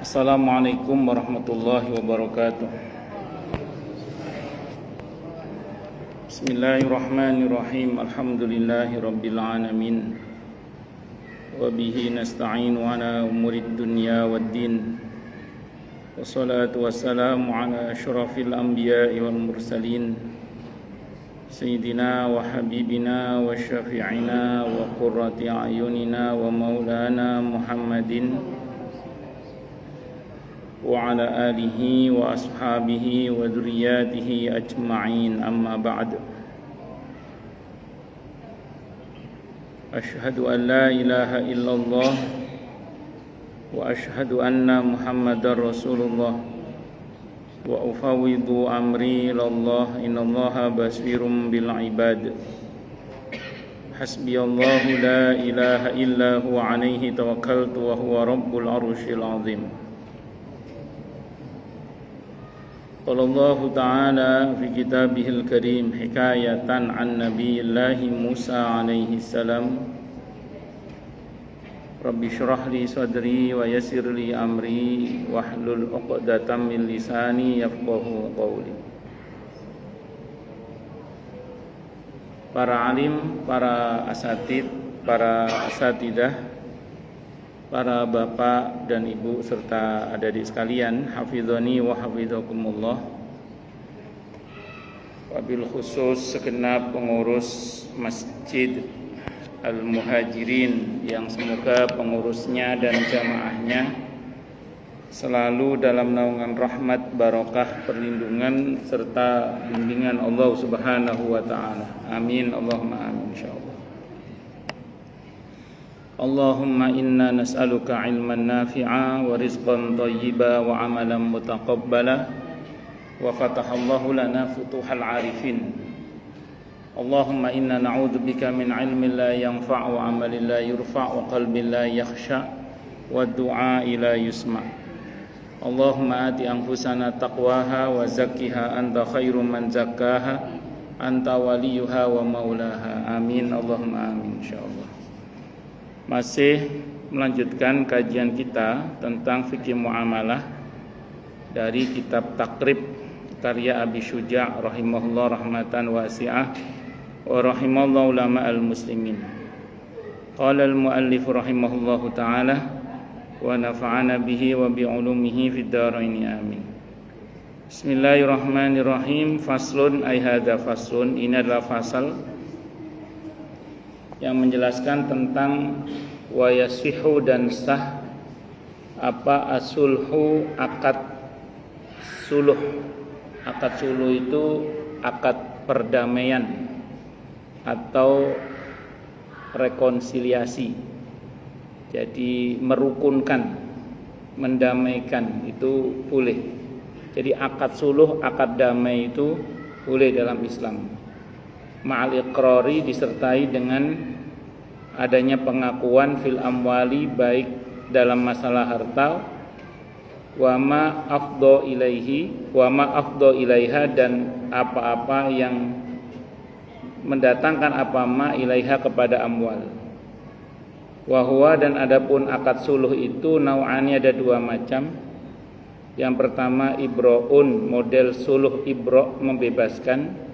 Assalamualaikum warahmatullahi wabarakatuh. Bismillahirrahmanirrahim. Alhamdulillahi rabbil alamin. Wa bihi nasta'inu ala umurid dunya waddin. Wassalatu wassalamu ala asyrafil anbiya'i wal mursalin. Sayyidina wa habibina wa syafi'ina wa qurrati a'yunina wa maulana Muhammadin wa ala alihi wa ashabihi wa dzurriyyatihi ajma'in, amma ba'd. Asyhadu an la ilaha illallah wa asyhadu anna Muhammadar Rasulullah wa ufawwidu amri ilallah, innallaha basirum bil ibad. Hasbiyallahu la ilaha illa huwa alaihi tawakkaltu wa huwa rabbul arsyil azim. Qala Allah Ta'ala fi kitabihil karim hikayatan an nabiyillahi Musa alaihi salam, Rabbi syrah li sadri wa yassir li amri wahlul 'uqdatam min lisani yafqahu qawli. Para alim, para asatid, para asatidah, para bapak dan ibu serta adik-adik sekalian, hafizani wa hafizakumullah. Wabil khusus segenap pengurus Masjid Al-Muhajirin yang semoga pengurusnya dan jamaahnya selalu dalam naungan rahmat, barokah, perlindungan serta bimbingan Allah Subhanahu wa taala. Amin, Allahumma amin insyaallah. Allahumma inna nas'aluka ilman nafi'a wa rizqan thayyiba wa amalan mutaqabbala wa fatahallahu lana futuhal arifin. Allahumma inna na'udzubika min ilmin la yanfa' wa amalin la yurfa' wa qalbin la yakhsha' wa du'a'i la yusma'. Allahumma ati anfusana taqwaha wa zakkiha anta khairum man zakkaha anta waliyuha wa maulaha. Amin, Allahumma amin insyaallah. Masih melanjutkan kajian kita tentang fikih muamalah dari kitab Takrib karya Abi Syuja' rahimahullah rahmatan wasi'ah wa rahimallahu ulama al-muslimin. Qala al-muallif rahimahullahu ta'ala wa nafa'ana bihi wa bi'ulumihi fid dharain amin. Bismillahirrahmanirrahim. Faslun ay hadza faslun, ini adalah fasal yang menjelaskan tentang wa yasihu dan sah apa asulhu, akad suluh. Akad suluh itu akad perdamaian atau rekonsiliasi. Jadi merukunkan, mendamaikan itu boleh. Jadi akad suluh, akad damai itu boleh dalam Islam. Ma'al iqrari, disertai dengan adanya pengakuan fil amwali, baik dalam masalah harta, wa ma afdha ilaiha, dan apa-apa yang mendatangkan apa ma ilaiha kepada amwal. Wa huwa, dan adapun akad suluh itu nau'ani, ada dua macam. Yang pertama ibra'un, model suluh ibra', membebaskan.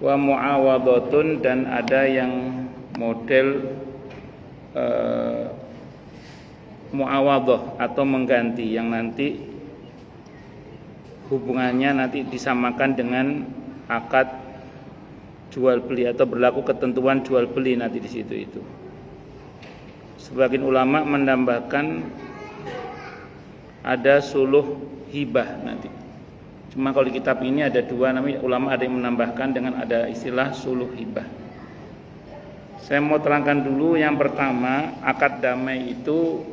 Wa mu'awadhatun, dan ada yang model mu'awadhah atau mengganti, yang nanti hubungannya nanti disamakan dengan akad jual beli atau berlaku ketentuan jual beli nanti di situ itu. Sebagian ulama menambahkan ada suluh hibah nanti. Cuma kalau di kitab ini ada dua, namanya ulama ada yang menambahkan dengan ada istilah suluh hibah. Saya mau terangkan dulu yang pertama, akad damai itu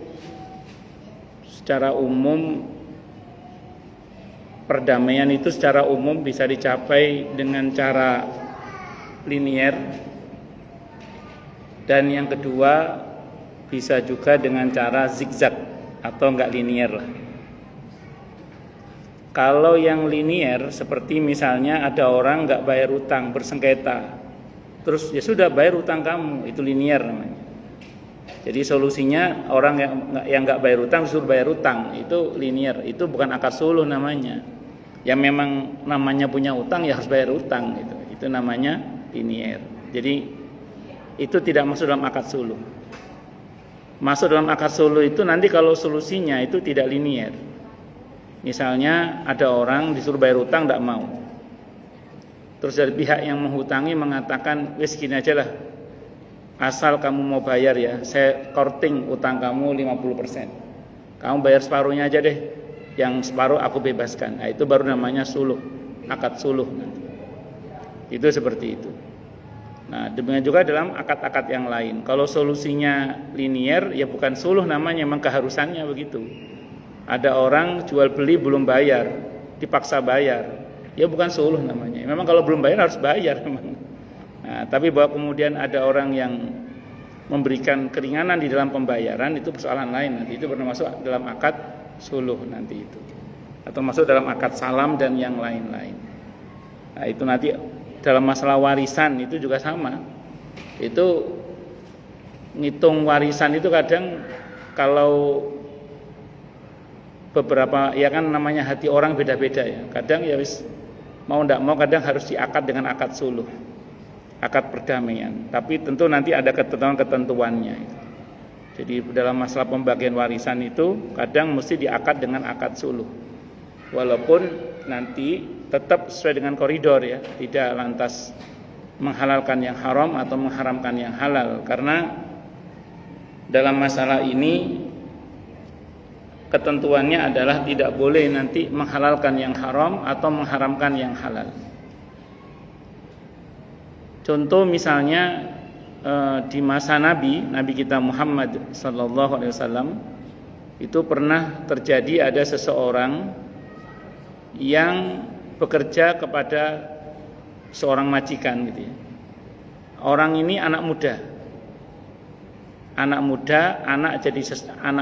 secara umum, perdamaian itu secara umum bisa dicapai dengan cara linier, dan yang kedua bisa juga dengan cara zigzag atau enggak linier lah. Kalau yang linier seperti misalnya ada orang enggak bayar utang, bersengketa, terus ya sudah bayar utang kamu, itu linier namanya. Jadi solusinya orang yang nggak bayar utang disuruh bayar utang, itu linear, itu bukan akad suluh namanya. Yang memang namanya punya utang ya harus bayar utang gitu. Itu namanya linear. Jadi itu tidak masuk dalam akad suluh. Masuk dalam akad suluh itu nanti kalau solusinya itu tidak linear. Misalnya ada orang disuruh bayar utang tidak mau. Terus dari pihak yang menghutangi mengatakan, wis gini aja lah, asal kamu mau bayar ya, saya korting utang kamu 50%. Kamu bayar separuhnya aja deh, yang separuh aku bebaskan. Nah, itu baru namanya suluh, akad suluh nanti. Itu seperti itu. Nah, demikian juga dalam akad-akad yang lain. Kalau solusinya linear, ya bukan suluh namanya, memang keharusannya begitu. Ada orang jual beli belum bayar, dipaksa bayar, ya bukan suluh namanya. Memang kalau belum bayar harus bayar memang. Nah, tapi bahwa kemudian ada orang yang memberikan keringanan di dalam pembayaran, itu persoalan lain nanti. Itu pernah masuk dalam akad suluh nanti itu. Atau masuk dalam akad salam dan yang lain-lain. Nah, itu nanti dalam masalah warisan itu juga sama. Itu ngitung warisan itu kadang kalau beberapa, ya kan namanya hati orang beda-beda ya. Kadang ya wis mau ndak mau kadang harus diakad dengan akad suluh, akad perdamaian. Tapi tentu nanti ada ketentuan-ketentuannya. Jadi dalam masalah pembagian warisan itu kadang mesti diakad dengan akad suluh. Walaupun nanti tetap sesuai dengan koridor ya, tidak lantas menghalalkan yang haram atau mengharamkan yang halal. Karena dalam masalah ini ketentuannya adalah tidak boleh nanti menghalalkan yang haram atau mengharamkan yang halal. Contoh misalnya di masa Nabi kita Muhammad sallallahu alaihi wasallam itu pernah terjadi ada seseorang yang bekerja kepada seorang majikan gitu ya. Orang ini anak muda, anak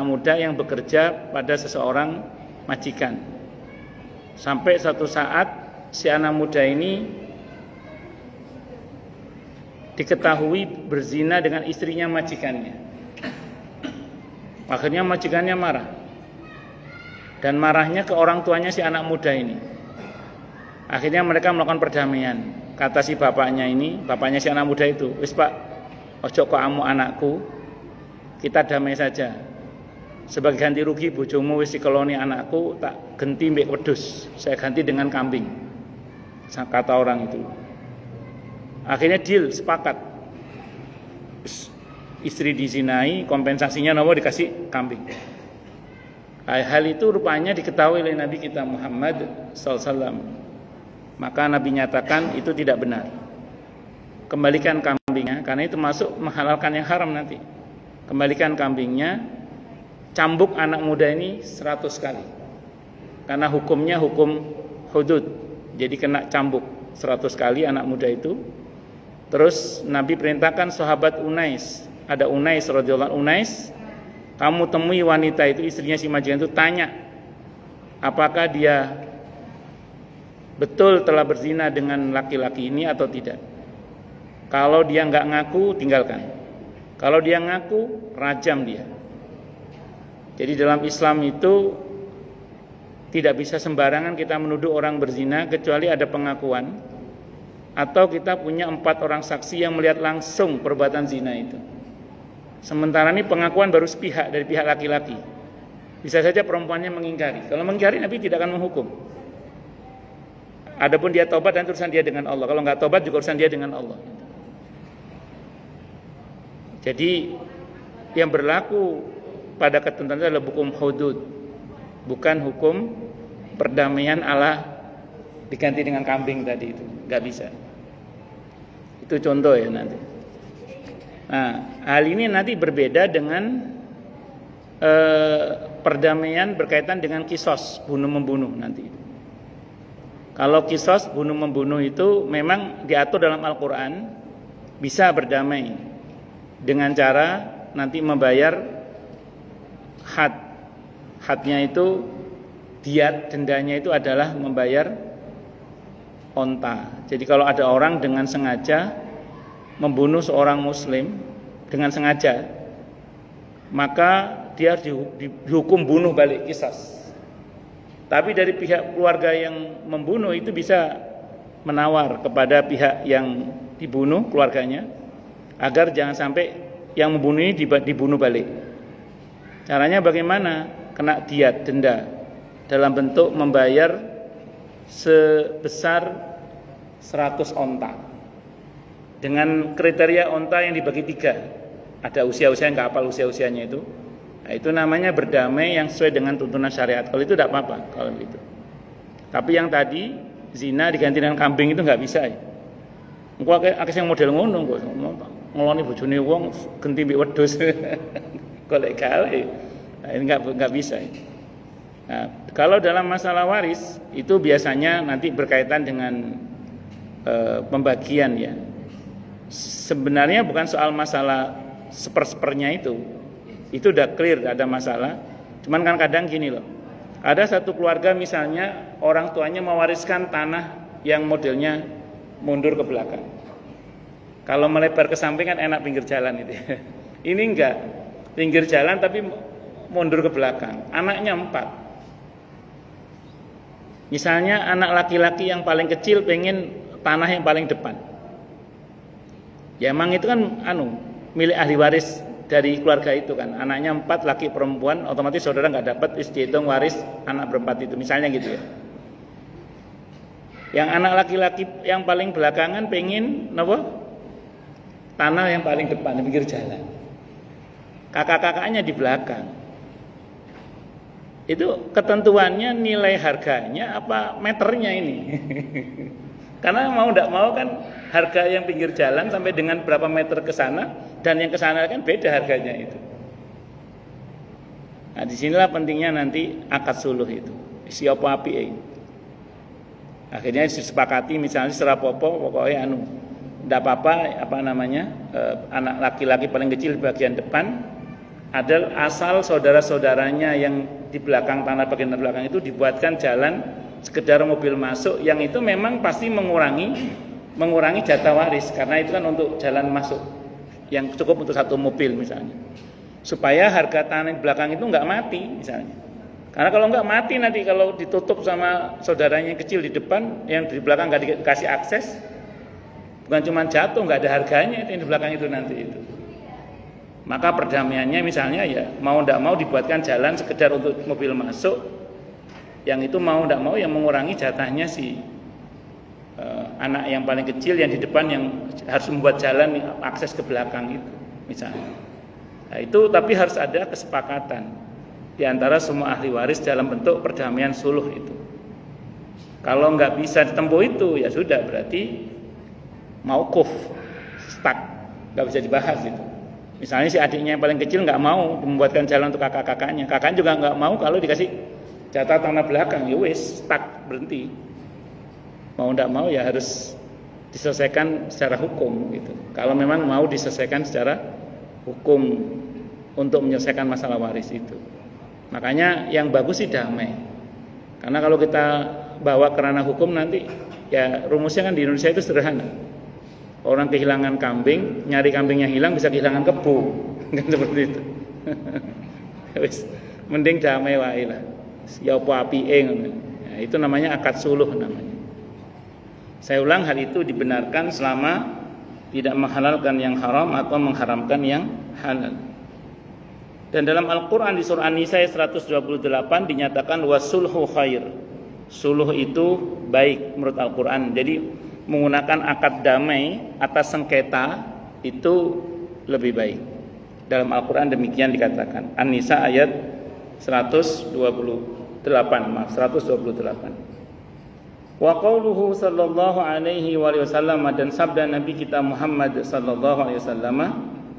muda yang bekerja pada seseorang majikan. Sampai suatu saat si anak muda ini diketahui berzina dengan istrinya majikannya. Akhirnya majikannya marah. Dan marahnya ke orang tuanya si anak muda ini. Akhirnya mereka melakukan perdamaian. Kata si bapaknya ini, bapaknya si anak muda itu, "Wis Pak, ojo kok amu anakku, kita damai saja. Sebagai ganti rugi bojomu wis dikeloni anakku, tak ganti mbek wedhus. Saya ganti dengan kambing." Kata orang itu. Akhirnya deal, sepakat. Istri dizinai, kompensasinya nomor dikasih kambing. Hal itu rupanya diketahui oleh Nabi kita Muhammad SAW. Maka Nabi nyatakan itu tidak benar. Kembalikan kambingnya, karena itu masuk menghalalkan yang haram nanti. Kembalikan kambingnya, cambuk anak muda ini 100 kali. Karena hukumnya hukum hudud. Jadi kena cambuk 100 kali anak muda itu. Terus Nabi perintahkan sahabat Unais, ada Unais radhiyallahu Unais, kamu temui wanita itu, istrinya si majikan itu, tanya apakah dia betul telah berzina dengan laki-laki ini atau tidak. Kalau dia enggak ngaku, tinggalkan. Kalau dia ngaku, rajam dia. Jadi dalam Islam itu tidak bisa sembarangan kita menuduh orang berzina kecuali ada pengakuan, atau kita punya 4 orang saksi yang melihat langsung perbuatan zina itu. Sementara ini pengakuan baru sepihak dari pihak laki-laki. Bisa saja perempuannya mengingkari. Kalau mengingkari Nabi tidak akan menghukum. Adapun dia taubat dan urusan dia dengan Allah. Kalau enggak taubat juga urusan dia dengan Allah. Jadi yang berlaku pada ketentuan itu adalah hukum hudud, bukan hukum perdamaian ala diganti dengan kambing tadi itu. Enggak bisa. Itu contoh ya nanti. Nah, hal ini nanti berbeda dengan perdamaian berkaitan dengan kisos, bunuh-membunuh nanti. Kalau kisos, bunuh-membunuh itu memang diatur dalam Al-Quran, bisa berdamai dengan cara nanti membayar had. Hadnya itu, diat, dendanya itu adalah membayar onta. Jadi kalau ada orang dengan sengaja membunuh seorang muslim dengan sengaja, maka dia dihukum bunuh balik, qisas. Tapi dari pihak keluarga yang membunuh itu bisa menawar kepada pihak yang dibunuh, keluarganya, agar jangan sampai yang membunuh ini dibunuh balik. Caranya bagaimana? Kena diat, denda, dalam bentuk membayar sebesar 100 onta. Dengan kriteria onta yang dibagi 3. Ada usia-usia yang nggak hafal usia-usianya itu. Nah, itu namanya berdamai yang sesuai dengan tuntunan syariat. Kalau itu tidak apa-apa kalau itu. Tapi yang tadi zina diganti dengan kambing itu nggak bisa ya. Engko akeh yang model ngono kok. Ngeloni bojone wong genti mbek wedhus. Golek gawe. Nah, ini nggak bisa ya. Nah, kalau dalam masalah waris itu biasanya nanti berkaitan dengan pembagian ya. Sebenarnya bukan soal masalah sepernya itu udah clear, gak ada masalah. Cuman kan kadang gini loh, ada satu keluarga misalnya orang tuanya mewariskan tanah yang modelnya mundur ke belakang. Kalau melebar ke samping kan enak pinggir jalan itu. Ini enggak, pinggir jalan tapi mundur ke belakang. Anaknya 4. Misalnya anak laki-laki yang paling kecil pengen tanah yang paling depan. Ya emang itu kan milik ahli waris dari keluarga itu kan. Anaknya 4, laki perempuan, otomatis saudara nggak dapat, dihitung waris anak berempat itu, misalnya gitu ya. Yang anak laki-laki yang paling belakangan pengen tanah yang paling depan di pinggir jalan. Kakak-kakaknya di belakang. Itu ketentuannya nilai harganya apa meternya ini. Karena mau tidak mau kan harga yang pinggir jalan sampai dengan berapa meter ke sana dan yang ke sana kan beda harganya itu. Nah, disinilah pentingnya nanti akad suluh itu. Siapa api akhirnya disepakati misalnya serapopo pokoknya tidak apa-apa anak laki-laki paling kecil di bagian depan, ada asal saudara-saudaranya yang di belakang tanah bagian belakang itu dibuatkan jalan sekedar mobil masuk, yang itu memang pasti mengurangi jatah waris, karena itu kan untuk jalan masuk yang cukup untuk satu mobil misalnya, supaya harga tanah di belakang itu nggak mati misalnya. Karena kalau nggak mati nanti kalau ditutup sama saudaranya yang kecil di depan, yang di belakang nggak dikasih akses, bukan cuma jatuh, nggak ada harganya yang di belakang itu nanti itu. Maka perdamaiannya misalnya ya mau nggak mau dibuatkan jalan sekedar untuk mobil masuk, yang itu mau tidak mau yang mengurangi jatahnya si anak yang paling kecil yang di depan yang harus membuat jalan akses ke belakang itu misalnya. Nah, itu tapi harus ada kesepakatan di antara semua ahli waris dalam bentuk perdamaian suluh itu. Kalau nggak bisa ditempuh itu ya sudah, berarti mauquf, stuck, nggak bisa dibahas itu. Misalnya si adiknya yang paling kecil nggak mau membuatkan jalan untuk kakak-kakaknya, kakaknya juga nggak mau kalau dikasih jatah tanah belakang, ya wis stuck, berhenti. Mau tidak mau ya harus diselesaikan secara hukum gitu. Kalau memang mau diselesaikan secara hukum untuk menyelesaikan masalah waris itu. Makanya yang bagus sih damai. Karena kalau kita bawa ke ranah hukum nanti ya rumusnya kan di Indonesia itu sederhana. Orang kehilangan kambing, nyari kambingnya hilang bisa kehilangan kebo. Kan seperti itu. Wis mending damai wae lah. Siapa apike ngono. Nah, itu namanya akad suluh namanya. Saya ulang, hal itu dibenarkan selama tidak menghalalkan yang haram atau mengharamkan yang halal. Dan dalam Al-Qur'an di surah An-Nisa 128 dinyatakan wasulhu khair. Suluh itu baik menurut Al-Qur'an. Jadi menggunakan akad damai atas sengketa itu lebih baik. Dalam Al-Qur'an demikian dikatakan. An-Nisa ayat 128. Wa qauluhu sallallahu alaihi wasallam, dan sabda Nabi kita Muhammad sallallahu alaihi wasallam,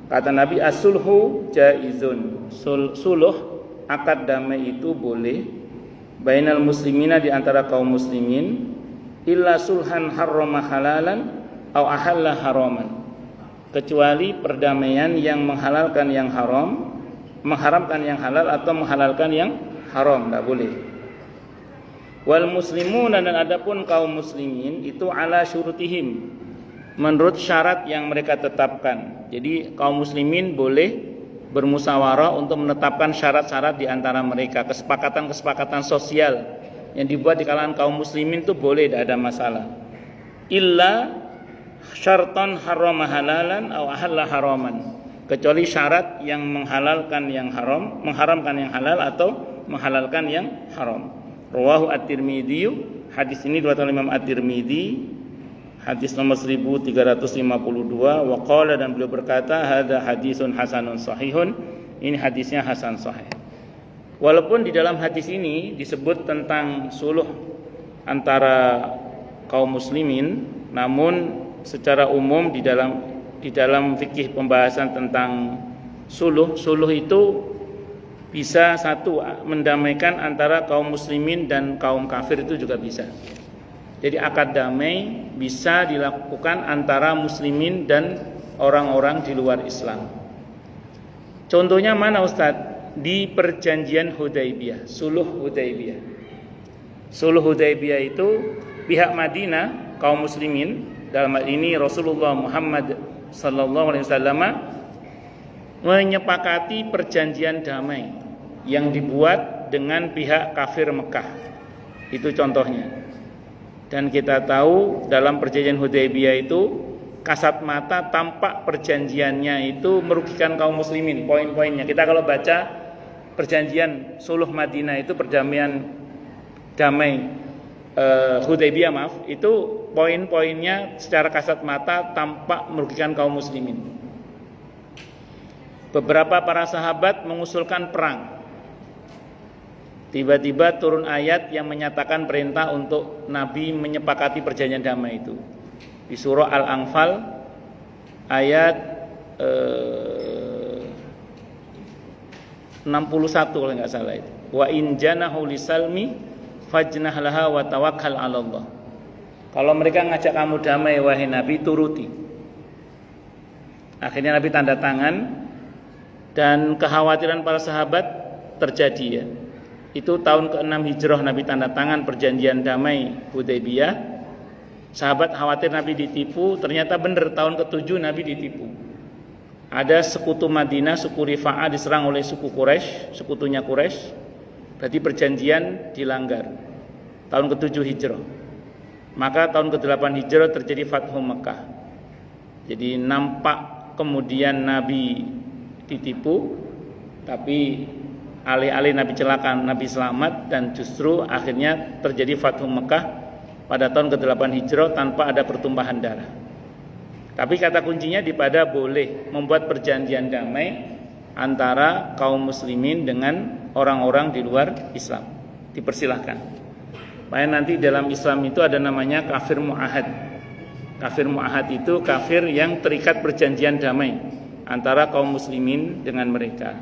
kata Nabi, as-sulhu jaizun. Suluh akad damai itu boleh bainal muslimina, di antara kaum muslimin, illa sulhan harrama halalan au ahalla haraman, kecuali perdamaian yang menghalalkan yang haram, mengharamkan yang halal, atau menghalalkan yang haram, tidak boleh. Wal muslimun, dan adapun kaum muslimin itu ala syurutihim, menurut syarat yang mereka tetapkan. Jadi kaum muslimin boleh bermusyawarah untuk menetapkan syarat-syarat di antara mereka, kesepakatan-kesepakatan sosial yang dibuat di kalangan kaum muslimin itu boleh, tidak ada masalah. Illa syartan harrama halalan aw ahalla haraman, kecuali syarat yang menghalalkan yang haram, mengharamkan yang halal atau menghalalkan yang haram. Rawahu at-Tirmidzi, hadis ini diriwayatkan Imam At-Tirmidzi, hadis nomor 1352. Wa qala, dan beliau berkata, hadza hadisun hasanun sahihun, ini hadisnya hasan sahih. Walaupun di dalam hadis ini disebut tentang suluh antara kaum muslimin, namun secara umum di dalam fikih pembahasan tentang suluh itu bisa satu, mendamaikan antara kaum muslimin dan kaum kafir, itu juga bisa. Jadi akad damai bisa dilakukan antara muslimin dan orang-orang di luar Islam. Contohnya mana Ustadz? Di perjanjian Hudaybiyah, suluh Hudaybiyah. Suluh Hudaybiyah itu pihak Madinah, kaum muslimin, dalam hal ini Rasulullah Muhammad sallallahu alaihi wasallam, menyepakati perjanjian damai yang dibuat dengan pihak kafir Mekah. Itu contohnya. Dan kita tahu dalam perjanjian Hudaybiyah itu kasat mata tampak perjanjiannya itu merugikan kaum muslimin, poin-poinnya. Kita kalau baca perjanjian suluh Madinah itu, perdamaian damai Hudaybiyah itu poin-poinnya secara kasat mata tampak merugikan kaum muslimin. Beberapa para sahabat mengusulkan perang. Tiba-tiba turun ayat yang menyatakan perintah untuk Nabi menyepakati perjanjian damai itu. Di surah Al-Anfal ayat 61 kalau enggak salah itu. Wa in janahu lisalmi fajnah laha wa tawakkal 'ala Allah. Kalau mereka ngajak kamu damai wahai Nabi, turuti. Akhirnya Nabi tanda tangan, dan kekhawatiran para sahabat terjadi ya. Itu tahun ke-6 Hijrah Nabi tanda tangan perjanjian damai Hudaybiyah. Sahabat khawatir Nabi ditipu, ternyata benar tahun ke-7 Nabi ditipu. Ada sekutu Madinah, suku Rifa'ah diserang oleh suku Quraisy, sekutunya Quraisy. Berarti perjanjian dilanggar. Tahun ke-7 Hijrah. Maka tahun ke-8 Hijrah terjadi Fathu Mekah. Jadi nampak kemudian Nabi ditipu, tapi alih-alih Nabi celaka, Nabi selamat, dan justru akhirnya terjadi Fathu Mekah pada tahun ke-8 Hijrah tanpa ada pertumpahan darah. Tapi kata kuncinya pada boleh membuat perjanjian damai antara kaum muslimin dengan orang-orang di luar Islam. Dipersilahkan. Makanya nanti dalam Islam itu ada namanya kafir mu'ahad. Kafir mu'ahad itu kafir yang terikat perjanjian damai antara kaum muslimin dengan mereka.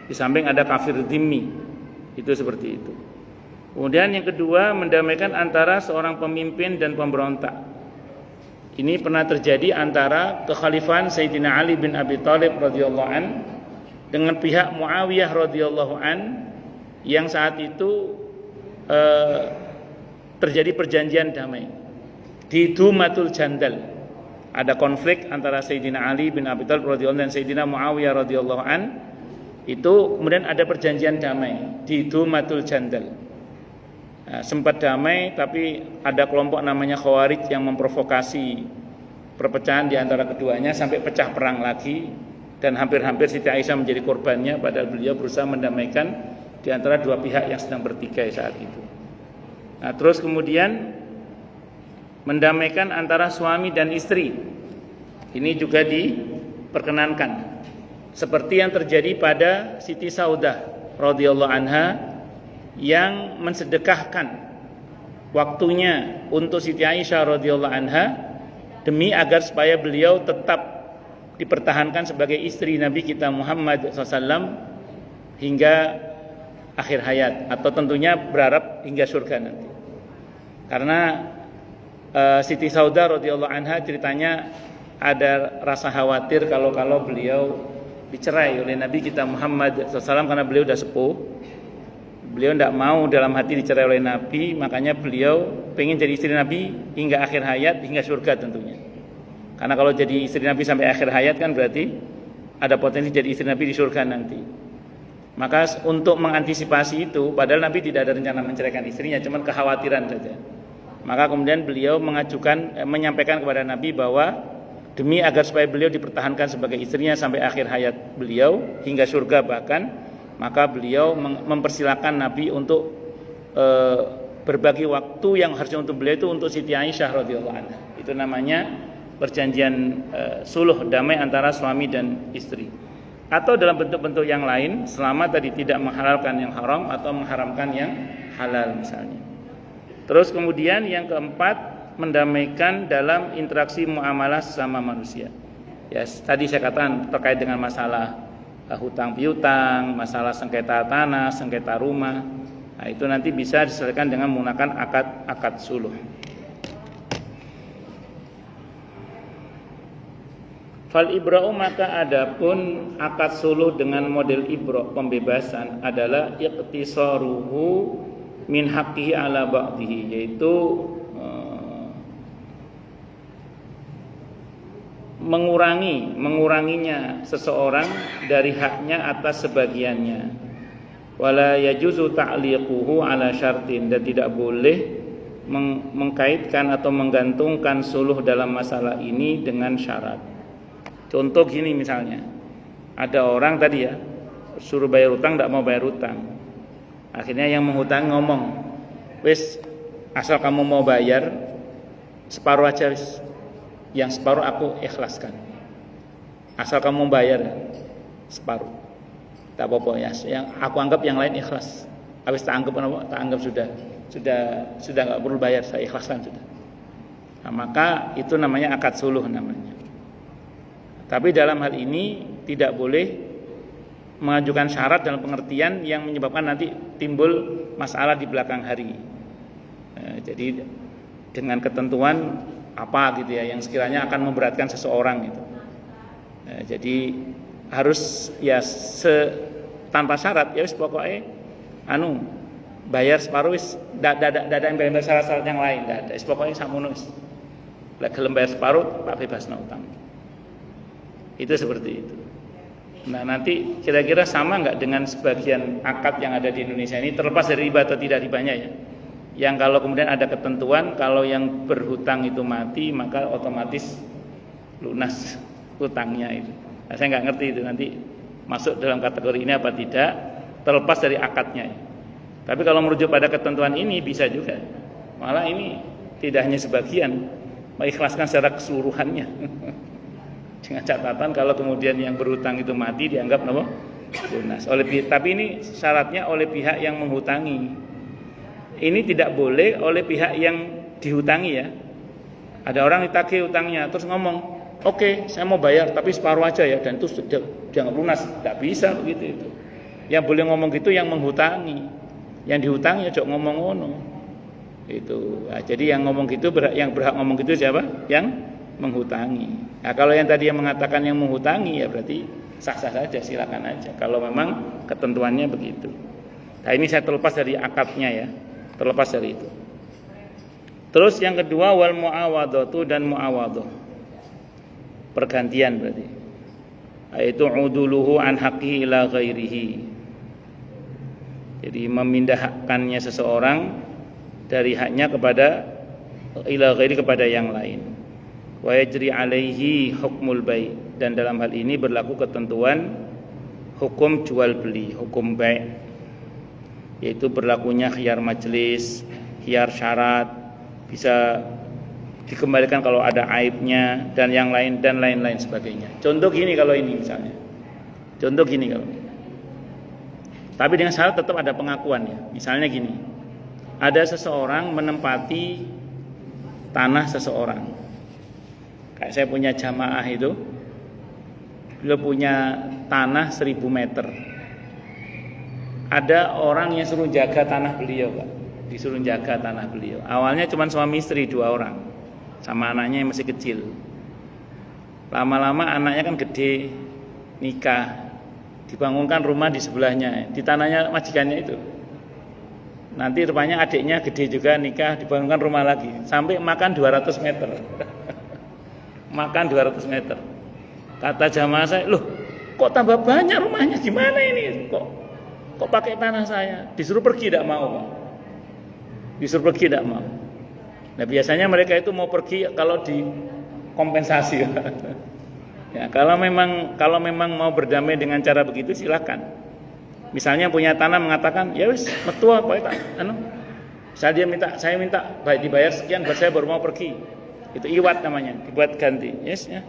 Di samping ada kafir dhimmi, itu seperti itu. Kemudian yang kedua, mendamaikan antara seorang pemimpin dan pemberontak. Ini pernah terjadi antara kekhalifahan Sayyidina Ali bin Abi Thalib radhiyallahu an dengan pihak Muawiyah radhiyallahu an, yang saat itu terjadi perjanjian damai di Dumatul Jandal. Ada konflik antara Sayyidina Ali bin Abi Thalib radhiyallahu an dan Sayyidina Muawiyah radhiyallahu an. Itu kemudian ada perjanjian damai di Dumatul Jandal. Sempat damai, tapi ada kelompok namanya Khawarij yang memprovokasi perpecahan di antara keduanya sampai pecah perang lagi, dan hampir-hampir Siti Aisyah menjadi korbannya, padahal beliau berusaha mendamaikan di antara dua pihak yang sedang bertikai saat itu. Nah, terus kemudian mendamaikan antara suami dan istri. Ini juga diperkenankan. Seperti yang terjadi pada Siti Saudah radhiyallahu anha yang mensedekahkan waktunya untuk Siti Aisyah radhiyallahu anha demi agar supaya beliau tetap dipertahankan sebagai istri Nabi kita Muhammad SAW hingga akhir hayat, atau tentunya berharap hingga surga nanti. Karena Siti Saudah radhiyallahu anha ceritanya ada rasa khawatir kalau beliau dicerai oleh Nabi kita Muhammad SAW, karena beliau sudah sepuh. Beliau tidak mau dalam hati dicerai oleh Nabi, makanya beliau pengen jadi istri Nabi hingga akhir hayat, hingga surga tentunya. Karena kalau jadi istri Nabi sampai akhir hayat kan berarti ada potensi jadi istri Nabi di surga nanti. Maka untuk mengantisipasi itu, padahal Nabi tidak ada rencana menceraikan istrinya, cuman kekhawatiran saja. Maka kemudian beliau menyampaikan kepada Nabi bahwa demi agar supaya beliau dipertahankan sebagai istrinya sampai akhir hayat beliau hingga surga bahkan, maka beliau mempersilahkan Nabi untuk berbagi waktu yang harusnya untuk beliau itu untuk Siti Aisyah radhiyallahu anha. Itu namanya perjanjian suluh damai antara suami dan istri. Atau dalam bentuk-bentuk yang lain selama tadi tidak menghalalkan yang haram atau mengharamkan yang halal misalnya. Terus kemudian yang keempat, mendamaikan dalam interaksi muamalah sesama manusia. Ya, tadi saya katakan terkait dengan masalah hutang piutang, masalah sengketa tanah, sengketa rumah. Nah, itu nanti bisa diselesaikan dengan menggunakan akad suluh. Fal ibra'u, maka adapun akad suluh dengan model ibra' pembebasan adalah iqtisaruhu min haqqihi ala ba'dihi, yaitu menguranginya seseorang dari haknya atas sebagiannya. Wala yajuzu ta'liquhu ala syartin, dan tidak boleh mengkaitkan atau menggantungkan suluh dalam masalah ini dengan syarat. Contoh gini misalnya, ada orang tadi ya suruh bayar utang, tidak mau bayar utang. Akhirnya yang menghutang ngomong, wis asal kamu mau bayar separuh aja wis, yang separuh aku ikhlaskan. Asal kamu bayar separuh, tak apa-apa ya. Yang aku anggap yang lain ikhlas. Habis tak anggap sudah nggak perlu bayar, saya ikhlaskan sudah. Nah, maka itu namanya akad suluh namanya. Tapi dalam hal ini tidak boleh mengajukan syarat dalam pengertian yang menyebabkan nanti timbul masalah di belakang hari. Jadi dengan ketentuan apa gitu ya yang sekiranya akan memberatkan seseorang gitu. Jadi harus ya tanpa syarat ya wis pokoknya bayar separuh wis ada yang bayar syarat-syarat yang lain enggak ada. Wis pokoknya sakmono wis. Lek gelem bayar separuh tak bebasno utang. Itu seperti itu. Nah, nanti kira-kira sama enggak dengan sebagian akad yang ada di Indonesia ini, terlepas dari riba atau tidak ribanya ya. Yang kalau kemudian ada ketentuan kalau yang berhutang itu mati maka otomatis lunas hutangnya itu. Nah, saya nggak ngerti itu nanti masuk dalam kategori ini apa tidak, terlepas dari akadnya. Tapi kalau merujuk pada ketentuan ini bisa juga. Malah ini tidak hanya sebagian, mengikhlaskan secara keseluruhannya. Dengan catatan kalau kemudian yang berhutang itu mati dianggap lunas. Tapi ini syaratnya oleh pihak yang menghutangi. Ini tidak boleh oleh pihak yang dihutangi ya. Ada orang ditagih hutangnya terus ngomong, "Oke, saya mau bayar tapi separuh aja ya," dan itu dianggap lunas. Tidak bisa begitu itu. Yang boleh ngomong gitu yang menghutangi. Yang dihutangi aja ngomong ngono. Itu. Nah, jadi yang ngomong gitu yang berhak ngomong gitu siapa? Yang menghutangi. Nah, kalau yang tadi yang mengatakan yang menghutangi ya berarti sah-sah saja, silakan aja. Kalau memang ketentuannya begitu. Nah, ini saya terlepas dari akadnya ya. Terlepas dari itu. Terus yang kedua wal muawadatu dan muawadah. Pergantian berarti. Yaitu uduluhu an haqqihi ila ghairihi. Jadi memindahkannya seseorang dari haknya kepada ila ghairi kepada yang lain. Wa yajri alaihi hukmul bai', dan dalam hal ini berlaku ketentuan hukum jual beli, hukum bai', yaitu berlakunya khiyar majelis, khiyar syarat, bisa dikembalikan kalau ada aibnya dan yang lain dan lain-lain sebagainya. Contoh gini kalau ini misalnya. Contoh gini kalau. Tapi dengan syarat tetap ada pengakuan ya. Misalnya gini. Ada seseorang menempati tanah seseorang. Kayak saya punya jamaah itu, beliau punya tanah 1000 meter. Ada orang yang suruh jaga tanah beliau, Pak. Disuruh jaga tanah beliau. Awalnya cuma suami istri 2 orang, sama anaknya yang masih kecil. Lama-lama anaknya kan gede, nikah, dibangunkan rumah di sebelahnya, di tanahnya majikannya itu. Nanti rupanya adiknya gede juga, nikah, dibangunkan rumah lagi, sampai makan 200 meter. Makan 200 meter. Kata jamaah saya, loh kok tambah banyak rumahnya, gimana ini? Kok pakai tanah saya? Disuruh pergi tidak mau, Pak. Disuruh pergi tidak mau. Nah, biasanya mereka itu mau pergi kalau dikompensasi. Ya, kalau memang mau berdamai dengan cara begitu silakan. Misalnya punya tanah mengatakan, ya wis, metua Pak saya minta baik dibayar sekian buat saya baru mau pergi. Itu iwat namanya, dibuat ganti. Yes ya.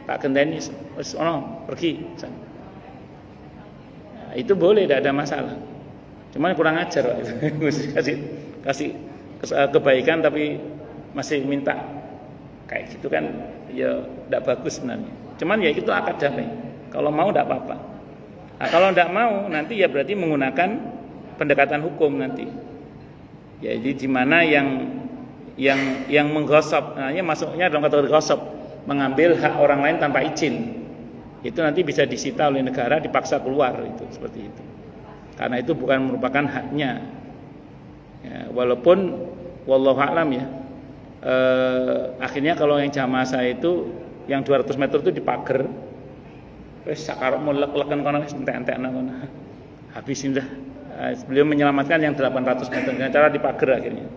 Tak genteni wis pergi. Nah, itu boleh, tidak ada masalah. Cuman kurang ajar Pak. kasih kebaikan tapi masih minta kayak gitu kan ya tidak bagus sebenarnya. Cuman ya itu akad damai. Kalau mau tidak apa-apa. Nah, kalau tidak mau nanti ya berarti menggunakan pendekatan hukum nanti. Ya, jadi di mana yang menggosok, nah, masuknya dalam kategori gosok, mengambil hak orang lain tanpa izin. Itu nanti bisa disita oleh negara, dipaksa keluar itu seperti itu. Karena itu bukan merupakan haknya. Ya, walaupun wallahu a'lam ya. Akhirnya kalau yang jamaah saya itu yang 200 meter itu dipager. Wis sakarepmu lek-leken kono wis entek-entekna kono. Habisin dah. Beliau menyelamatkan yang 800 meter dengan cara dipager akhirnya.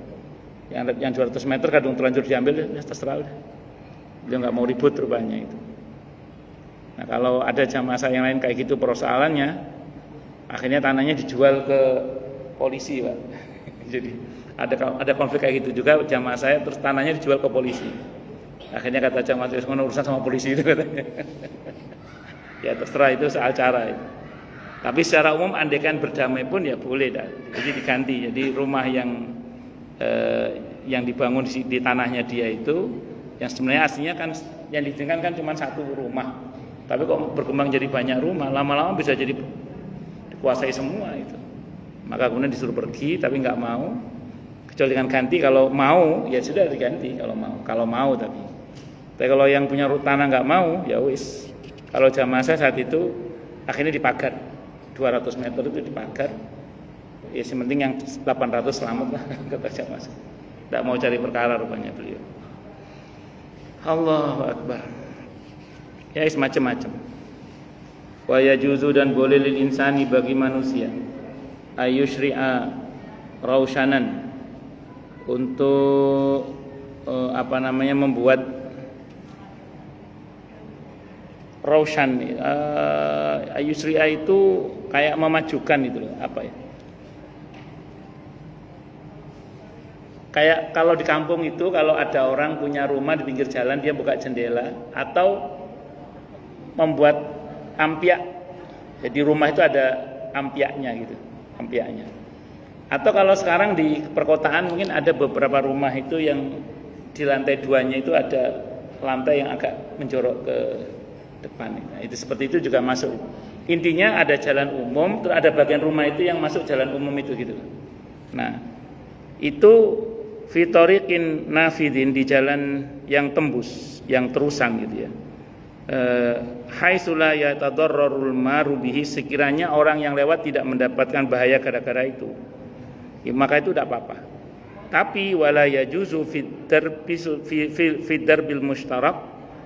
Yang 200 meter kadung terlanjur diambil ya terserah udah. Beliau enggak mau ribut rupanya itu. Nah, kalau ada jamaah saya yang lain kayak gitu persoalannya, akhirnya tanahnya dijual ke polisi, Pak. Jadi ada konflik kayak gitu juga jamaah saya, terus tanahnya dijual ke polisi. Akhirnya kata jamaah itu urusan sama polisi itu katanya. Ya terserah, itu soal cara itu. Tapi secara umum andaikan berdamai pun ya boleh dah. Jadi diganti. Jadi rumah yang dibangun di tanahnya dia itu, yang sebenarnya aslinya kan yang diizinkan kan cuma satu rumah. Tapi kok berkembang jadi banyak rumah, lama-lama bisa jadi dikuasai semua itu. Maka kemudian disuruh pergi tapi nggak mau. Kecuali dengan ganti, kalau mau ya sudah diganti kalau mau tapi kalau yang punya tanah nggak mau ya wis. Kalau jamaah saya saat itu akhirnya dipagar 200 meter itu dipagar. Ya yang penting yang 800 selamat lah kata jamaah saya. Tidak mau cari perkara rupanya beliau. Allahu Akbar. Ya semacam-macam. Wa yajuzu, dan boleh lil insani bagi manusia ayusyri'a raushanan, untuk membuat raushan. Ayusyri'a itu kayak memajukan itu loh, apa ya? Kayak kalau di kampung itu kalau ada orang punya rumah di pinggir jalan, dia buka jendela atau membuat ampiak. Jadi rumah itu ada ampiaknya gitu, ampiaknya. Atau kalau sekarang di perkotaan mungkin ada beberapa rumah itu yang di lantai 2-nya itu ada lantai yang agak menjorok ke depan. Nah, itu seperti itu juga masuk. Intinya ada jalan umum, terus ada bagian rumah itu yang masuk jalan umum itu gitu. Nah, itu fitoriqin nafidin, di jalan yang tembus, yang terusan gitu ya. Haitsu la yatadarrarul maru bihi, sekiranya orang yang lewat tidak mendapatkan bahaya gara-gara itu, ya, maka itu tidak apa-apa. Tapi wala yajuzu fi darbil mushtarak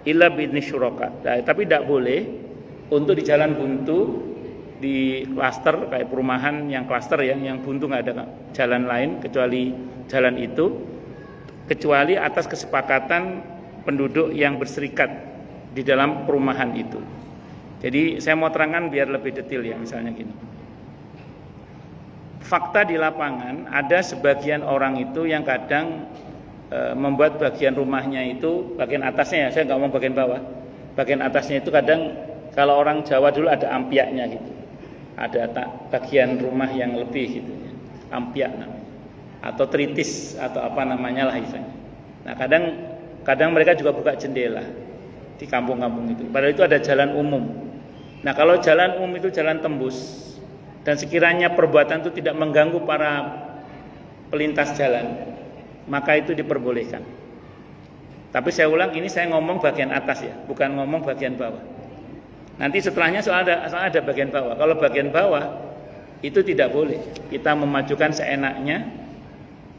illa bi syuraka. Nah, tapi tidak boleh untuk di jalan buntu, di klaster kayak perumahan yang klaster yang buntu, nggak ada jalan lain kecuali jalan itu, kecuali atas kesepakatan penduduk yang berserikat di dalam perumahan itu. Jadi saya mau terangkan biar lebih detail ya, misalnya gini. Fakta di lapangan ada sebagian orang itu yang kadang membuat bagian rumahnya itu, bagian atasnya ya, saya nggak ngomong bagian bawah. Bagian atasnya itu kadang kalau orang Jawa dulu ada ampiaknya gitu. Ada bagian rumah yang lebih gitu ya. Ampiak namanya. Atau tritis atau apa namanya lah istilahnya. Nah, kadang mereka juga buka jendela di kampung-kampung itu. Padahal itu ada jalan umum. Nah, kalau jalan umum itu jalan tembus dan sekiranya perbuatan itu tidak mengganggu para pelintas jalan, maka itu diperbolehkan. Tapi saya ulang, ini saya ngomong bagian atas ya, bukan ngomong bagian bawah. Nanti setelahnya soal ada bagian bawah. Kalau bagian bawah itu tidak boleh kita memajukan seenaknya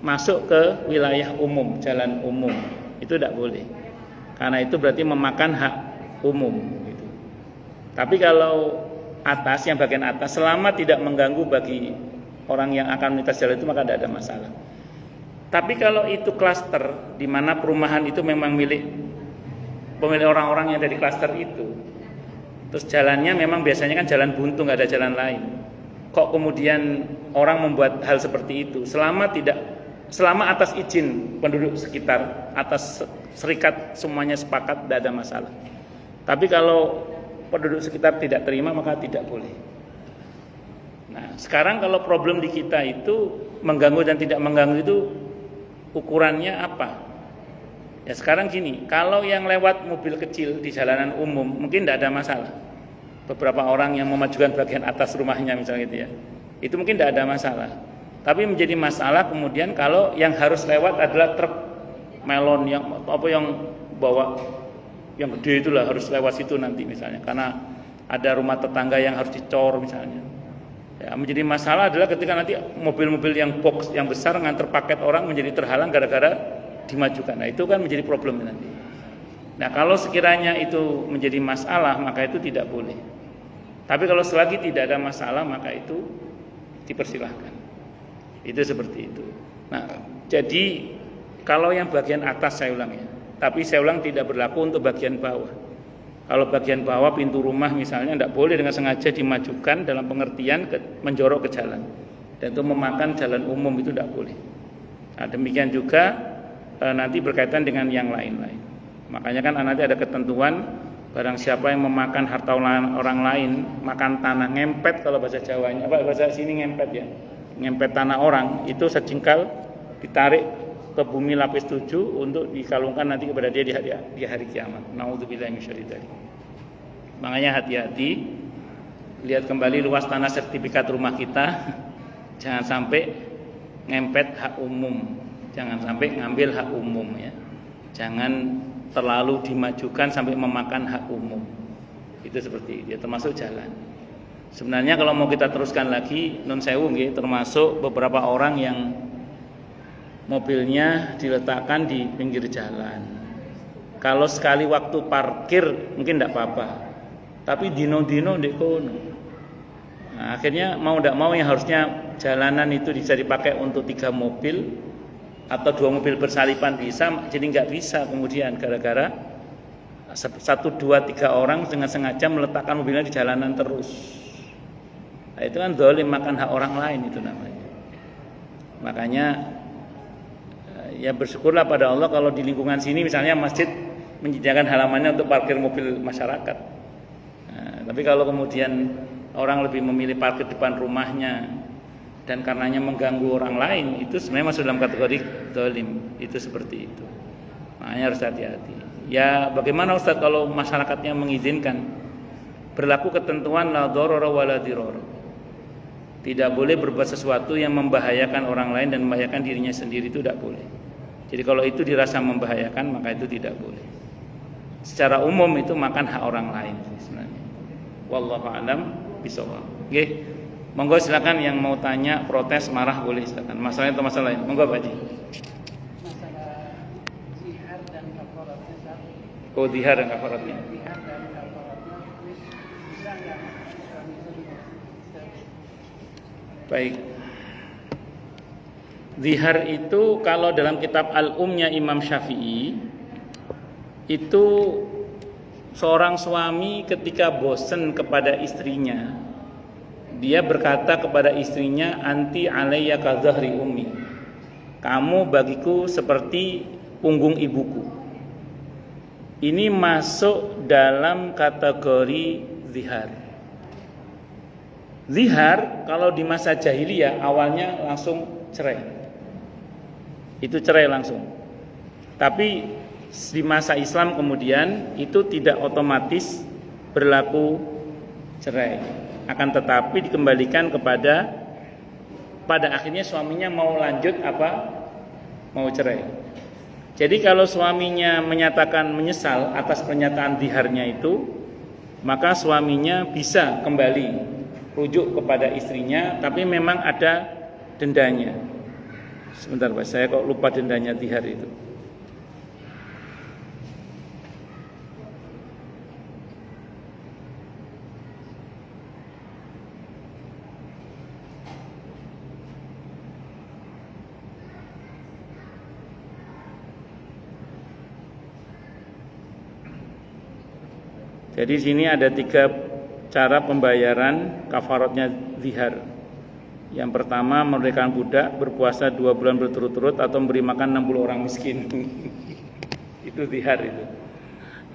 masuk ke wilayah umum, jalan umum. Itu tidak boleh. Karena itu berarti memakan hak umum gitu. Tapi kalau atas, yang bagian atas, selama tidak mengganggu bagi orang yang akan melintas jalan itu, maka tidak ada masalah. Tapi kalau itu klaster, di mana perumahan itu memang milik pemilik orang-orang yang ada di klaster itu, terus jalannya memang biasanya kan jalan buntu, nggak ada jalan lain. Kok kemudian orang membuat hal seperti itu? Selama atas izin penduduk sekitar, atas serikat semuanya sepakat, tidak ada masalah. Tapi kalau penduduk sekitar tidak terima, maka tidak boleh. Nah, sekarang kalau problem di kita itu mengganggu dan tidak mengganggu itu ukurannya apa? Ya sekarang gini, kalau yang lewat mobil kecil di jalanan umum mungkin tidak ada masalah. Beberapa orang yang memajukan bagian atas rumahnya misalnya gitu ya, itu mungkin tidak ada masalah. Tapi menjadi masalah kemudian kalau yang harus lewat adalah truk melon yang bawa yang gede itulah harus lewat situ nanti misalnya, karena ada rumah tetangga yang harus dicor misalnya. Ya, menjadi masalah adalah ketika nanti mobil-mobil yang box yang besar nganter paket orang menjadi terhalang gara-gara dimajukan. Nah, itu kan menjadi problem nanti. Nah, kalau sekiranya itu menjadi masalah, maka itu tidak boleh. Tapi kalau selagi tidak ada masalah, maka itu dipersilahkan. Itu seperti itu. Nah, jadi kalau yang bagian atas saya ulang ya, tapi saya ulang tidak berlaku untuk bagian bawah. Kalau bagian bawah pintu rumah misalnya tidak boleh dengan sengaja dimajukan dalam pengertian menjorok ke jalan, dan itu memakan jalan umum, itu tidak boleh. Nah, demikian juga nanti berkaitan dengan yang lain-lain. Makanya kan nanti ada ketentuan, barang siapa yang memakan harta orang lain, makan tanah, ngempet kalau bahasa Jawanya, bahasa sini ngempet ya, ngempet tanah orang, itu sejengkal ditarik ke bumi lapis 7 untuk dikalungkan nanti kepada dia di hari kiamat. Naudzubillahi minasyaitonir rajim. Makanya hati-hati, lihat kembali luas tanah sertifikat rumah kita, jangan sampai ngempet hak umum, jangan sampai ngambil hak umum ya, jangan terlalu dimajukan sampai memakan hak umum. Itu seperti itu, termasuk jalan. Sebenarnya kalau mau kita teruskan lagi, nun sewu nggih, termasuk beberapa orang yang mobilnya diletakkan di pinggir jalan. Kalau sekali waktu parkir mungkin tidak apa-apa, tapi dino-dino ndek kono. Nah, akhirnya mau tidak mau yang harusnya jalanan itu bisa dipakai untuk 3 mobil atau 2 mobil bersalipan bisa, jadi nggak bisa kemudian gara-gara 1, 2, 3 orang dengan sengaja meletakkan mobilnya di jalanan terus. Nah, itu kan zalim, makan hak orang lain itu namanya. Makanya ya bersyukurlah pada Allah kalau di lingkungan sini misalnya masjid menyediakan halamannya untuk parkir mobil masyarakat. Nah, tapi kalau kemudian orang lebih memilih parkir depan rumahnya dan karenanya mengganggu orang lain, itu sebenarnya masuk dalam kategori zalim. Itu seperti itu. Makanya harus hati-hati. Ya bagaimana Ustaz kalau masyarakatnya mengizinkan? Berlaku ketentuan la dharara wa la dirara. Tidak boleh berbuat sesuatu yang membahayakan orang lain dan membahayakan dirinya sendiri, itu tidak boleh. Jadi kalau itu dirasa membahayakan, maka itu tidak boleh. Secara umum itu makan hak orang lain sebenarnya. Wallahu a'lam bishawab. Nggih. Monggo silakan yang mau tanya, protes, marah boleh silakan. Masalahnya atau masalah lain? Monggo Pak Haji. Masalah zihar dan kafaratnya. Oh, zihar dan kafaratnya. Zihar dan kafaratnya bisa enggak suami Baik. Zihar itu kalau dalam kitab Al-Umnya Imam Syafi'i, itu seorang suami ketika bosan kepada istrinya, dia berkata kepada istrinya, anti alayya ka zahri ummi, kamu bagiku seperti punggung ibuku. Ini masuk dalam kategori zihar. Zihar kalau di masa jahiliyah awalnya langsung cerai, itu cerai langsung. Tapi di masa Islam kemudian itu tidak otomatis berlaku cerai, akan tetapi dikembalikan kepada pada akhirnya suaminya mau lanjut apa mau cerai. Jadi kalau suaminya menyatakan menyesal atas pernyataan ziharnya itu, maka suaminya bisa kembali rujuk kepada istrinya, tapi memang ada dendanya. Sebentar Pak, saya kok lupa dendanya zihar itu. Jadi sini ada 3 cara pembayaran kafaratnya zihar. Yang pertama, memerdekakan budak, berpuasa 2 bulan berturut-turut, atau memberi makan 60 orang miskin. Itu zihar itu.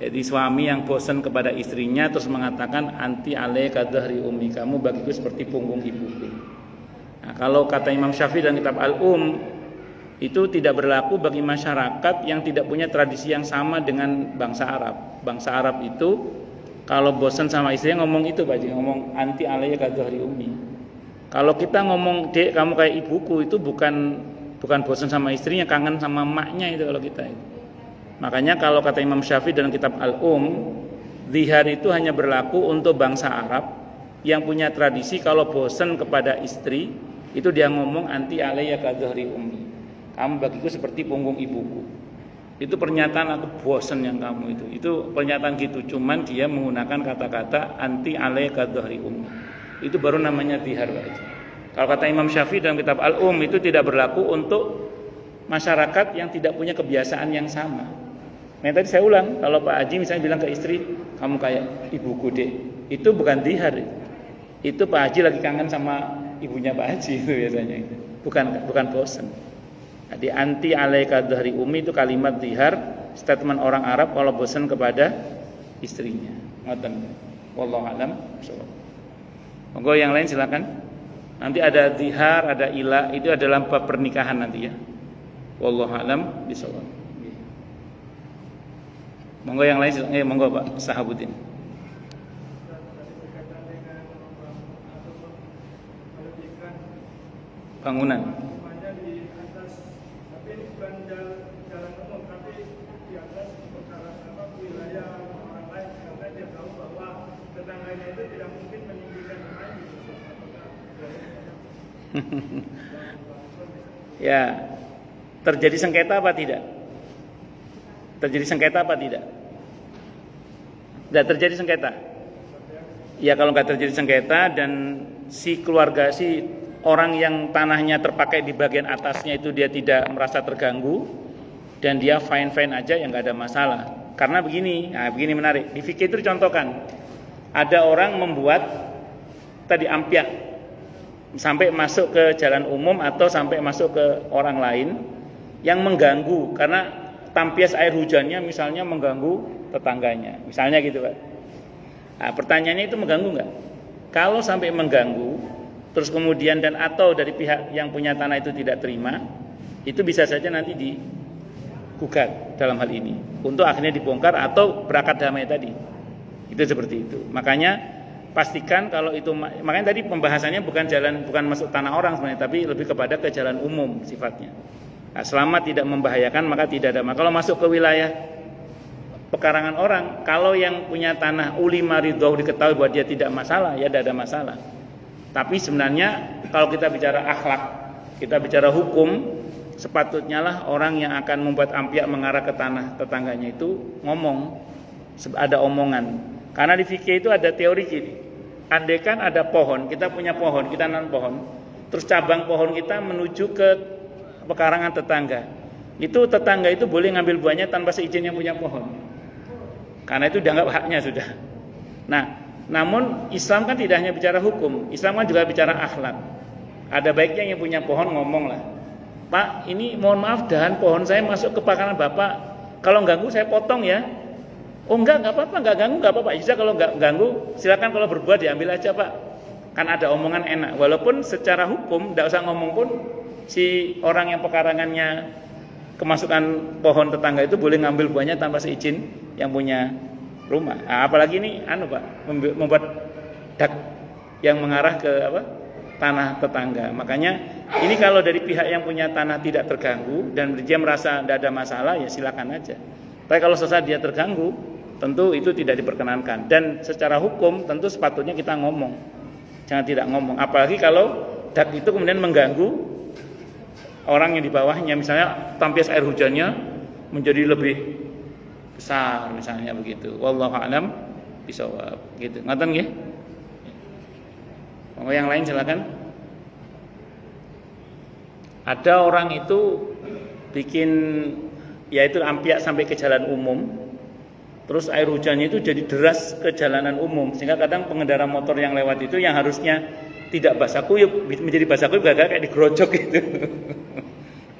Jadi suami yang bosan kepada istrinya terus mengatakan, anti alaika dhahri ummi, kamu bagiku seperti punggung ibuku. Nah, kalau kata Imam Syafi'i dalam kitab Al-Um, itu tidak berlaku bagi masyarakat yang tidak punya tradisi yang sama dengan bangsa Arab. Bangsa Arab itu kalau bosan sama istrinya ngomong itu, Pak Haji, ngomong anti alaika dhahri ummi. Kalau kita ngomong, dek kamu kayak ibuku, itu bukan bosan sama istrinya, kangen sama emaknya itu kalau kita itu. Makanya kalau kata Imam Syafi'i dalam kitab Al-Um, zihar itu hanya berlaku untuk bangsa Arab yang punya tradisi kalau bosan kepada istri, itu dia ngomong anti alaika dhahri ummi, kamu bagiku seperti punggung ibuku. Itu pernyataan aku bosan yang kamu itu pernyataan gitu, cuman dia menggunakan kata-kata anti alaika dhahri ummi. Itu baru namanya zihar, Pak Haji. Kalau kata Imam Syafi'i dalam kitab Al-Um, itu tidak berlaku untuk masyarakat yang tidak punya kebiasaan yang sama. Nah, tadi saya ulang, kalau Pak Haji misalnya bilang ke istri, kamu kayak ibuku dek, itu bukan zihar. Itu Pak Haji lagi kangen sama ibunya Pak Haji itu biasanya itu. Bukan bosan. Jadi anti alaika dhahri ummi itu kalimat zihar, statement orang Arab kalau bosan kepada istrinya. Ngoten. Wallahu a'lam. Monggo yang lain silakan. Nanti ada zihar, ada ila, itu adalah bab pernikahan nanti ya. Wallahu a'lam bishawab. Monggo yang lain silakan. Monggo Pak Sahabuddin. Bangunan. Ya, terjadi sengketa apa tidak? Terjadi sengketa apa tidak? Tidak terjadi sengketa. Ya, kalau nggak terjadi sengketa dan si keluarga, si orang yang tanahnya terpakai di bagian atasnya itu dia tidak merasa terganggu dan dia fine aja, ya nggak ada masalah. Karena begini menarik. Di fikih itu dicontohkan, ada orang membuat tadi ampiak sampai masuk ke jalan umum atau sampai masuk ke orang lain yang mengganggu, karena tampias air hujannya misalnya mengganggu tetangganya, misalnya gitu Pak. Nah, pertanyaannya itu mengganggu nggak? Kalau sampai mengganggu, terus kemudian dan atau dari pihak yang punya tanah itu tidak terima, itu bisa saja nanti digugat dalam hal ini untuk akhirnya dibongkar atau berakad damai tadi. Itu seperti itu. Makanya pastikan kalau itu, makanya tadi pembahasannya bukan masuk tanah orang sebenarnya, tapi lebih kepada ke jalan umum sifatnya. Nah, selama tidak membahayakan maka tidak ada. Kalau masuk ke wilayah pekarangan orang, kalau yang punya tanah ulima ridho diketahui bahwa dia tidak masalah, ya tidak ada masalah. Tapi sebenarnya kalau kita bicara akhlak, kita bicara hukum, sepatutnya lah orang yang akan membuat ampiak mengarah ke tanah tetangganya itu ngomong, ada omongan. Karena di fikih itu ada teori gini, andaikan ada pohon, kita punya pohon, kita nanam pohon, terus cabang pohon kita menuju ke pekarangan tetangga, itu tetangga itu boleh ngambil buahnya tanpa seizin yang punya pohon, karena itu dianggap haknya sudah. Nah, namun Islam kan tidak hanya bicara hukum, Islam kan juga bicara akhlak. Ada baiknya yang punya pohon ngomong lah, Pak, ini mohon maaf dahan pohon saya masuk ke pekarangan Bapak, kalau ganggu saya potong ya. Oh enggak apa-apa, enggak ganggu, enggak apa-apa. Bisa kalau enggak ganggu, silakan, kalau berbuah diambil aja Pak. Kan ada omongan enak. Walaupun secara hukum enggak usah ngomong pun, si orang yang pekarangannya kemasukan pohon tetangga itu boleh ngambil buahnya tanpa seizin yang punya rumah. Nah, apalagi ini Pak, membuat dak yang mengarah ke tanah tetangga. Makanya ini kalau dari pihak yang punya tanah tidak terganggu dan dia merasa tidak ada masalah, ya silakan aja. Tapi kalau sesaat dia terganggu, tentu itu tidak diperkenankan. Dan secara hukum tentu sepatutnya kita ngomong, jangan tidak ngomong. Apalagi kalau dak itu kemudian mengganggu orang yang di bawahnya, misalnya tampias air hujannya menjadi lebih besar misalnya begitu. Wallahu a'lam bishawab. Gitu. Ngoten nggih? Monggo yang lain silakan. Ada orang itu bikin, yaitu ampiak sampai ke jalan umum. Terus air hujannya itu jadi deras ke jalanan umum, sehingga kadang pengendara motor yang lewat itu yang harusnya tidak basah kuyup menjadi basah kuyup gara-gara kayak digerojok gitu.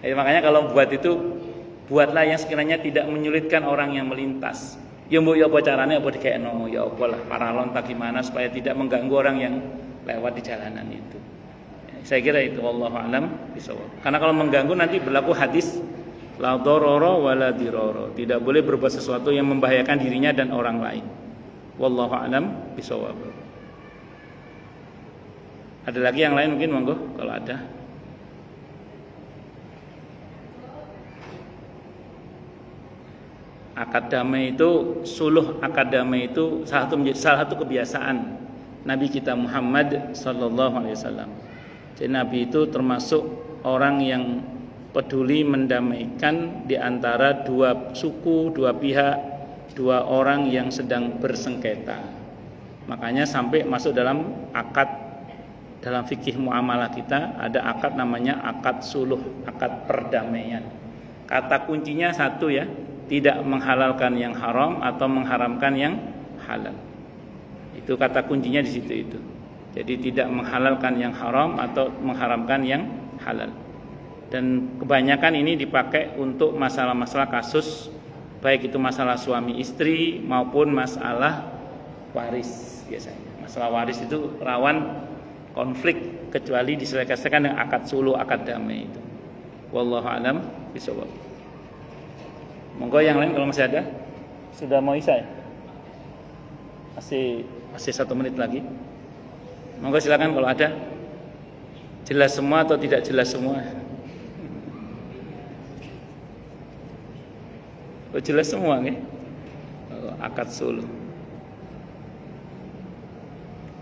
Jadi makanya kalau buat itu, buatlah yang sekiranya tidak menyulitkan orang yang melintas. Ya mbok ya apa carane, apa dikekno, ya apa lah paralon tak gimana supaya tidak mengganggu orang yang lewat di jalanan itu. Saya kira itu, wallahu alam bisawab. Karena kalau mengganggu nanti berlaku hadis la darara wala dirara. Tidak boleh berbuat sesuatu yang membahayakan dirinya dan orang lain. Wallahu alam bisawab. Ada lagi yang lain mungkin, monggo kalau ada. Akad damai itu, suluh akad damai itu salah satu kebiasaan Nabi kita Muhammad sallallahu alaihi wasallam. Jadi Nabi itu termasuk orang yang peduli mendamaikan di antara dua suku, dua pihak, dua orang yang sedang bersengketa. Makanya sampai masuk dalam akad, dalam fikih muamalah kita ada akad namanya akad suluh, akad perdamaian. Kata kuncinya satu ya, tidak menghalalkan yang haram atau mengharamkan yang halal. Itu kata kuncinya di situ itu. Jadi tidak menghalalkan yang haram atau mengharamkan yang halal. Dan kebanyakan ini dipakai untuk masalah-masalah kasus, baik itu masalah suami istri maupun masalah waris biasanya. Masalah waris itu rawan konflik kecuali diselesaikan dengan akad suluh, akad damai itu. Wallahu alam bisawab. Monggo yang lain kalau masih ada. Sudah mau isya ya? Masih 1 menit lagi. Monggo silakan kalau ada. Jelas semua atau tidak jelas semua? Oh, jelas semua nih. Akad suluh.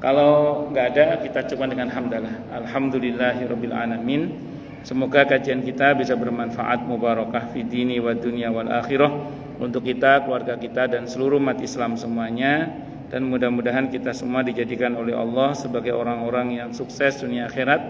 Kalau nggak ada, kita coba dengan hamdalah. Alhamdulillahirabbil alamin. Semoga kajian kita bisa bermanfaat, mubarakah fi dini wa dunya wal akhirah untuk kita, keluarga kita dan seluruh umat Islam semuanya. Dan mudah-mudahan kita semua dijadikan oleh Allah sebagai orang-orang yang sukses dunia akhirat,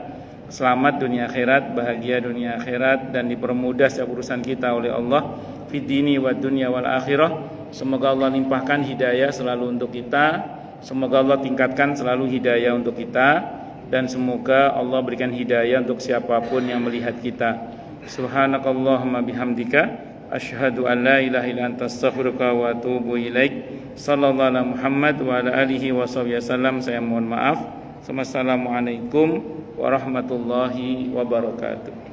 selamat dunia akhirat, bahagia dunia akhirat, dan dipermudah setiap urusan kita oleh Allah fi dini wa dunya wal akhirah. Semoga Allah limpahkan hidayah selalu untuk kita, semoga Allah tingkatkan selalu hidayah untuk kita, dan semoga Allah berikan hidayah untuk siapapun yang melihat kita. Subhanakallahumma bihamdika asyhadu an la ilaha illa anta astaghfiruka wa atubu ilaik. Sallallahu alaihi Muhammad wa ala alihi wasallam. Saya mohon maaf. Wassalamualaikum warahmatullahi wabarakatuh.